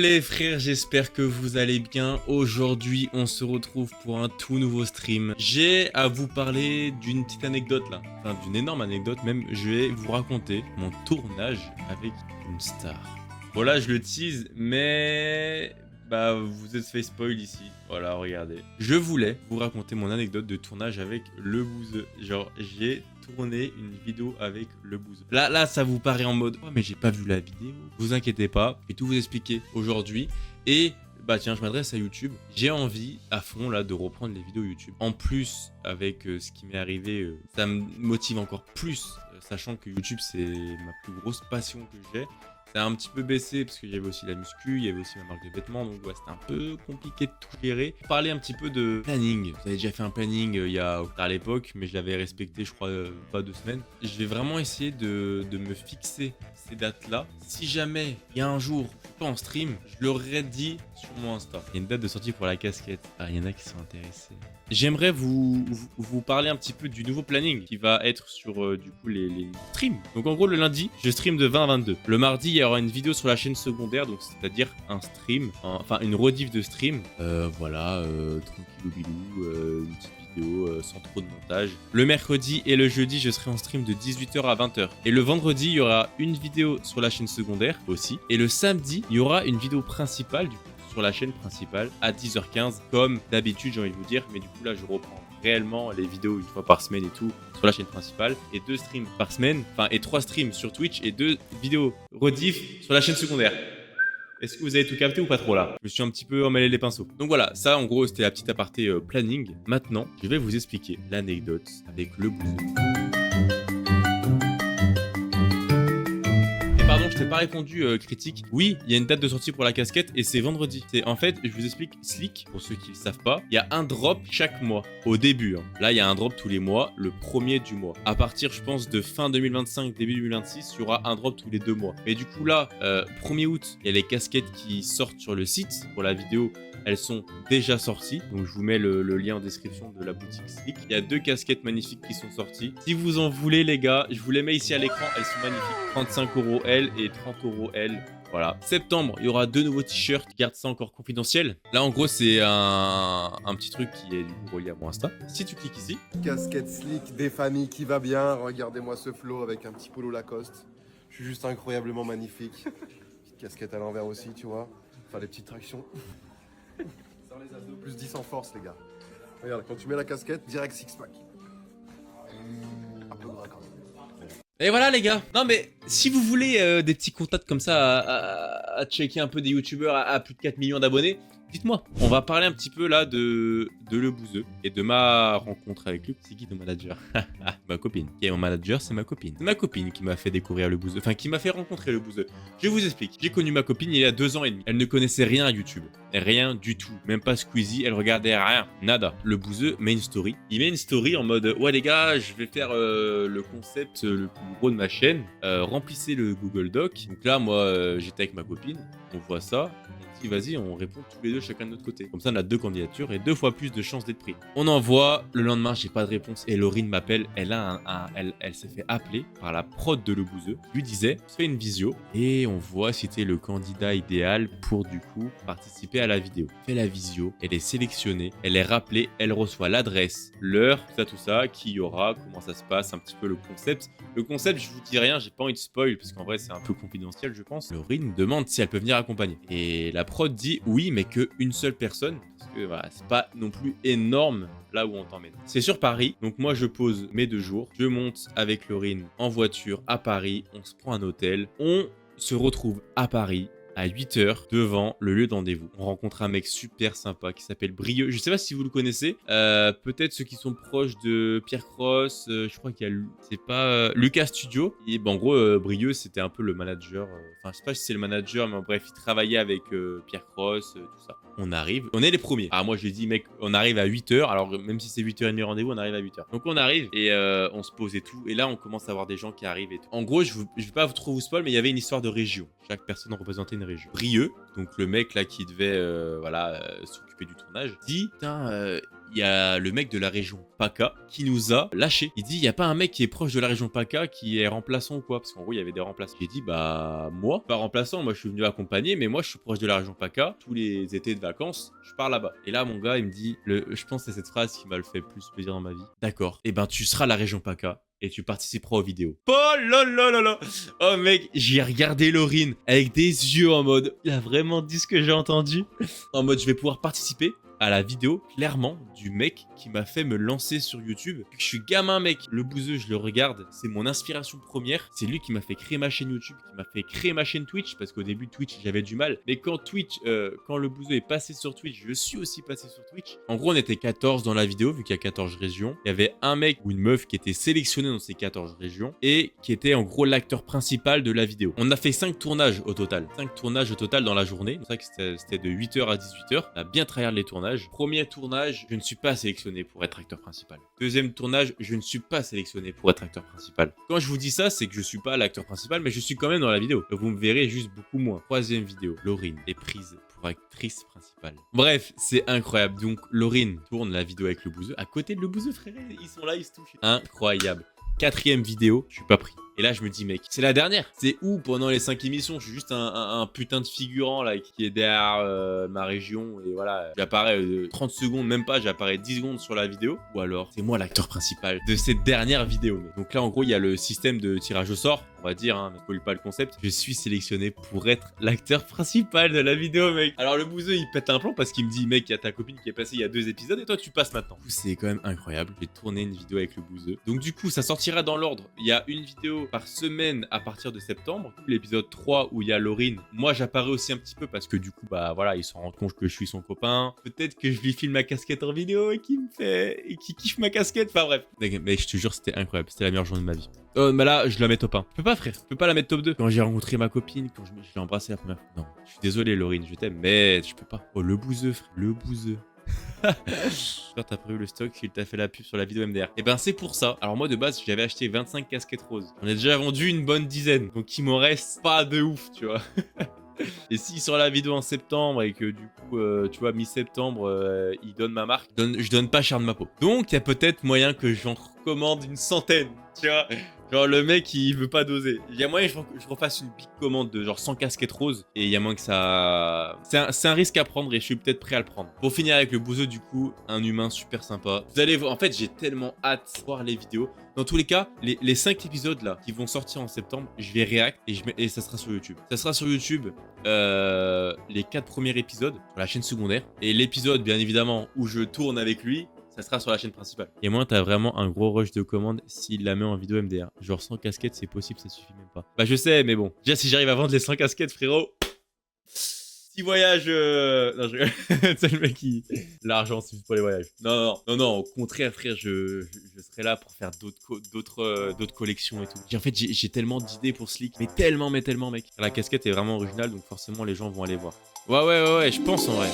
les frères, j'espère que vous allez bien. Aujourd'hui, on se retrouve pour un tout nouveau stream. J'ai à vous parler d'une petite anecdote là. Enfin, d'une énorme anecdote même. Je vais vous raconter mon tournage avec une star. Voilà, je le tease, mais... Bah, vous êtes fait spoil ici. Voilà, regardez. Je voulais vous raconter mon anecdote de tournage avec le bouseux. Genre, j'ai tourné une vidéo avec le bouseux. Là, ça vous paraît en mode « Oh, mais j'ai pas vu la vidéo. » Vous inquiétez pas, je vais tout vous expliquer aujourd'hui. Et, bah tiens, je m'adresse à YouTube. J'ai envie, à fond, là, de reprendre les vidéos YouTube. En plus, avec ce qui m'est arrivé, ça me motive encore plus, sachant que YouTube, c'est ma plus grosse passion que j'ai. Ça a un petit peu baissé parce qu'il y avait aussi la muscu, il y avait aussi ma marque de vêtements, donc ouais, c'était un peu compliqué de tout gérer. Parler un petit peu de planning. Vous avez déjà fait un planning à l'époque, mais je l'avais respecté, je crois, pas 2 semaines. Je vais vraiment essayer de me fixer ces dates-là. Si jamais il y a un jour, je suis pas en stream, je l'aurais dit sur mon Insta. Il y a une date de sortie pour la casquette. Ah, il y en a qui sont intéressés. J'aimerais vous parler un petit peu du nouveau planning qui va être sur du coup les streams. Donc en gros le lundi, je stream de 20 à 22. Le mardi, il y aura une vidéo sur la chaîne secondaire, donc c'est-à-dire un stream, enfin une rediff de stream. Voilà, tranquillou bilou, une petite vidéo sans trop de montage. Le mercredi et le jeudi, je serai en stream de 18h à 20h. Et le vendredi, il y aura une vidéo sur la chaîne secondaire aussi. Et le samedi, il y aura une vidéo principale du coup sur la chaîne principale à 10h15 comme d'habitude, j'ai envie de vous dire, mais du coup là je reprends réellement les vidéos une fois par semaine et tout sur la chaîne principale et 2 streams par semaine, enfin et 3 streams sur Twitch et 2 vidéos rediff sur la chaîne secondaire. Est-ce que vous avez tout capté ou pas trop là? Je me suis un petit peu emmêlé les pinceaux. Donc voilà, ça en gros c'était la petite aparté planning. Maintenant, je vais vous expliquer l'anecdote avec le bouseux. Pardon, je t'ai pas répondu, critique. Oui, il y a une date de sortie pour la casquette et c'est vendredi. En fait, je vous explique, Slick, pour ceux qui le savent pas, il y a un drop chaque mois, au début. Hein. Là, il y a un drop tous les mois, le premier du mois. À partir, je pense, de fin 2025, début 2026, il y aura un drop tous les 2 mois. Et du coup, là, 1er août, il y a les casquettes qui sortent sur le site pour la vidéo. Elles sont déjà sorties, donc je vous mets le lien en description de la boutique Slick. Il y a 2 casquettes magnifiques qui sont sorties. Si vous en voulez les gars, je vous les mets ici à l'écran, elles sont magnifiques. 35 € L et 30 € L. Voilà. Septembre, il y aura 2 nouveaux t-shirts. Garde ça encore confidentiel. Là, en gros, c'est un petit truc qui est du coup relié à mon Insta. Si tu cliques ici. Casquette Slick, des familles qui va bien. Regardez-moi ce flow avec un petit polo Lacoste. Je suis juste incroyablement magnifique. Petite casquette à l'envers aussi, tu vois. Faire des petites tractions. Plus 10 en force, les gars. Regarde, quand tu mets la casquette, direct six-pack. Un peu gras quand même. Et voilà les gars. Non mais si vous voulez des petits contacts comme ça à checker un peu des youtubeurs à plus de 4 millions d'abonnés, dites-moi. On va parler un petit peu là de le bouseux et de ma rencontre avec lui. C'est qui ton manager? Ma copine. Qui est mon manager, c'est ma copine. C'est ma copine qui m'a fait découvrir le bouseux. Enfin, qui m'a fait rencontrer le bouseux. Je vous explique. J'ai connu ma copine il y a 2 ans et demi. Elle ne connaissait rien à YouTube. Rien du tout. Même pas Squeezie. Elle regardait rien. Nada. Le bouseux met une story. Il met une story en mode ouais les gars, je vais faire le concept le plus gros de ma chaîne. Remplissez le Google Doc. Donc là, moi, j'étais avec ma copine. On voit ça. Vas-y, on répond tous les deux chacun de notre côté. Comme ça, on a 2 candidatures et 2 fois plus de chances d'être pris. On envoie, le lendemain, j'ai pas de réponse et Laurine m'appelle. Elle s'est fait appeler par la prod de Le Bouseux. Je lui disais, on fait une visio et on voit si t'es le candidat idéal pour du coup participer à la vidéo. Fait la visio, elle est sélectionnée, elle est rappelée, elle reçoit l'adresse, l'heure, tout ça, qui y aura, comment ça se passe, un petit peu le concept. Le concept, je vous dis rien, j'ai pas envie de spoil parce qu'en vrai, c'est un peu confidentiel, je pense. Laurine demande si elle peut venir accompagner. Et la prod dit oui, mais qu'une seule personne, parce que voilà, c'est pas non plus énorme là où on t'emmène. C'est sur Paris, donc moi je pose mes 2 jours, je monte avec Laurine en voiture à Paris, on se prend un hôtel, on se retrouve à Paris à 8h devant le lieu de rendez-vous. On rencontre un mec super sympa qui s'appelle Brieux. Je sais pas si vous le connaissez. Peut-être ceux qui sont proches de Pierre Cross. Je crois qu'il y a c'est pas Lucas Studio. Et en gros, Brieux c'était un peu le manager. Enfin, je sais pas si c'est le manager, mais bref, il travaillait avec Pierre Cross, tout ça. On arrive, on est les premiers. Ah moi je lui ai dit mec, on arrive à 8h. Alors même si c'est 8h30 rendez-vous, on arrive à 8h. Donc on arrive et on se pose et tout. Et là on commence à voir des gens qui arrivent et tout. En gros, je vais pas trop vous spoil, mais il y avait une histoire de région. Chaque personne représentait une certaine région. Brieux, donc le mec là qui devait s'occuper du tournage, dit putain, il y a le mec de la région PACA qui nous a lâché. Il dit, il n'y a pas un mec qui est proche de la région PACA qui est remplaçant ou quoi? Parce qu'en gros, il y avait des remplaçants. J'ai dit, bah, moi, pas remplaçant, moi je suis venu accompagner, mais moi je suis proche de la région PACA. Tous les étés de vacances, je pars là-bas. Et là, mon gars, il me dit, je pense que c'est cette phrase qui m'a le fait le plus plaisir dans ma vie. D'accord. Eh ben, tu seras la région PACA et tu participeras aux vidéos. Oh là là là là. Oh mec, j'ai regardé Laurine avec des yeux en mode, il a vraiment dit ce que j'ai entendu. En mode, je vais pouvoir participer à la vidéo, clairement, du mec qui m'a fait me lancer sur YouTube. Depuis que je suis gamin, mec, le bouseux, je le regarde, c'est mon inspiration première. C'est lui qui m'a fait créer ma chaîne YouTube, qui m'a fait créer ma chaîne Twitch, parce qu'au début, Twitch, j'avais du mal. Mais quand quand le bouseux est passé sur Twitch, je suis aussi passé sur Twitch. En gros, on était 14 dans la vidéo, vu qu'il y a 14 régions. Il y avait un mec ou une meuf qui était sélectionné dans ces 14 régions et qui était en gros l'acteur principal de la vidéo. On a fait 5 tournages au total. 5 tournages au total dans la journée. C'est pour ça que c'était de 8h à 18h. On a bien tryhard les tournages. Premier tournage, je ne suis pas sélectionné pour être acteur principal. Deuxième tournage, je ne suis pas sélectionné pour être acteur principal. Quand je vous dis ça, c'est que je suis pas l'acteur principal, mais je suis quand même dans la vidéo. Donc vous me verrez juste beaucoup moins. Troisième vidéo, Laurine est prise pour actrice principale. Bref, c'est incroyable. Donc Laurine tourne la vidéo avec le bouseux. À côté de le bouseux, frère, ils sont là, ils se touchent. Incroyable. Quatrième vidéo, je suis pas pris. Et là, je me dis, mec, c'est la dernière. C'est où pendant les 5 émissions, je suis juste un putain de figurant là qui est derrière ma région. Et voilà, j'apparais 30 secondes, même pas, j'apparais 10 secondes sur la vidéo. Ou alors, c'est moi l'acteur principal de cette dernière vidéo. Mec. Donc là, en gros, il y a le système de tirage au sort. On va dire, ne spoil pas le concept. Je suis sélectionné pour être l'acteur principal de la vidéo, mec. Alors le bouseux, il pète un plomb parce qu'il me dit, mec, il y a ta copine qui est passée il y a 2 épisodes et toi, tu passes maintenant. C'est quand même incroyable. J'ai tourné une vidéo avec le bouseux. Donc du coup, ça sortira dans l'ordre. Il y a une vidéo par semaine à partir de septembre. L'épisode 3 où il y a Laurine. Moi, j'apparais aussi un petit peu parce que du coup, bah voilà, il s'en rend compte que je suis son copain. Peut-être que je lui filme ma casquette en vidéo et qu'il kiffe ma casquette. Enfin bref. Mais je te jure, c'était incroyable. C'était la meilleure journée de ma vie. Mais là, je la mets top 1. Je peux pas, frère. Je peux pas la mettre top 2. Quand j'ai rencontré ma copine, quand je l'ai embrassée la première fois. Non, je suis désolé, Laurine, je t'aime, mais je peux pas. Oh, le bouseux, frère. Le bouseux. J'espère que t'as prévu le stock s'il t'a fait la pub sur la vidéo MDR. Et ben c'est pour ça. Alors moi de base j'avais acheté 25 casquettes roses. J'en ai déjà vendu une bonne dizaine. Donc il m'en reste pas de ouf, tu vois. Et s'il sort la vidéo en septembre et que du coup, tu vois, mi-septembre, il donne ma marque, je donne pas cher de ma peau. Donc il y a peut-être moyen que j'en recommande une centaine, tu vois. Genre le mec il veut pas doser. Il y a moyen que je refasse une big commande de genre 100 casquettes roses. Et il y a moyen que ça... C'est un risque à prendre et je suis peut-être prêt à le prendre. Pour finir avec le bouseux du coup, un humain super sympa. Vous allez voir, en fait j'ai tellement hâte de voir les vidéos. Dans tous les cas, les 5 épisodes là qui vont sortir en septembre, je vais react et ça sera sur YouTube. Ça sera sur YouTube les 4 premiers épisodes sur la chaîne secondaire. Et l'épisode bien évidemment où je tourne avec lui, ça sera sur la chaîne principale. Et moi, t'as vraiment un gros rush de commande s'il la met en vidéo MDR. Genre 100 casquettes, c'est possible, ça suffit même pas. Bah je sais, mais bon. Déjà, si j'arrive à vendre les 100 casquettes, frérot... Petit voyage... Non, je rigole. C'est le mec qui... L'argent, c'est juste pour les voyages. Non, au contraire, frère, je serai là pour faire d'autres collections et tout. En fait, j'ai tellement d'idées pour Slick. Mais tellement, mec. La casquette est vraiment originale, donc forcément, les gens vont aller voir. Ouais, je pense en vrai.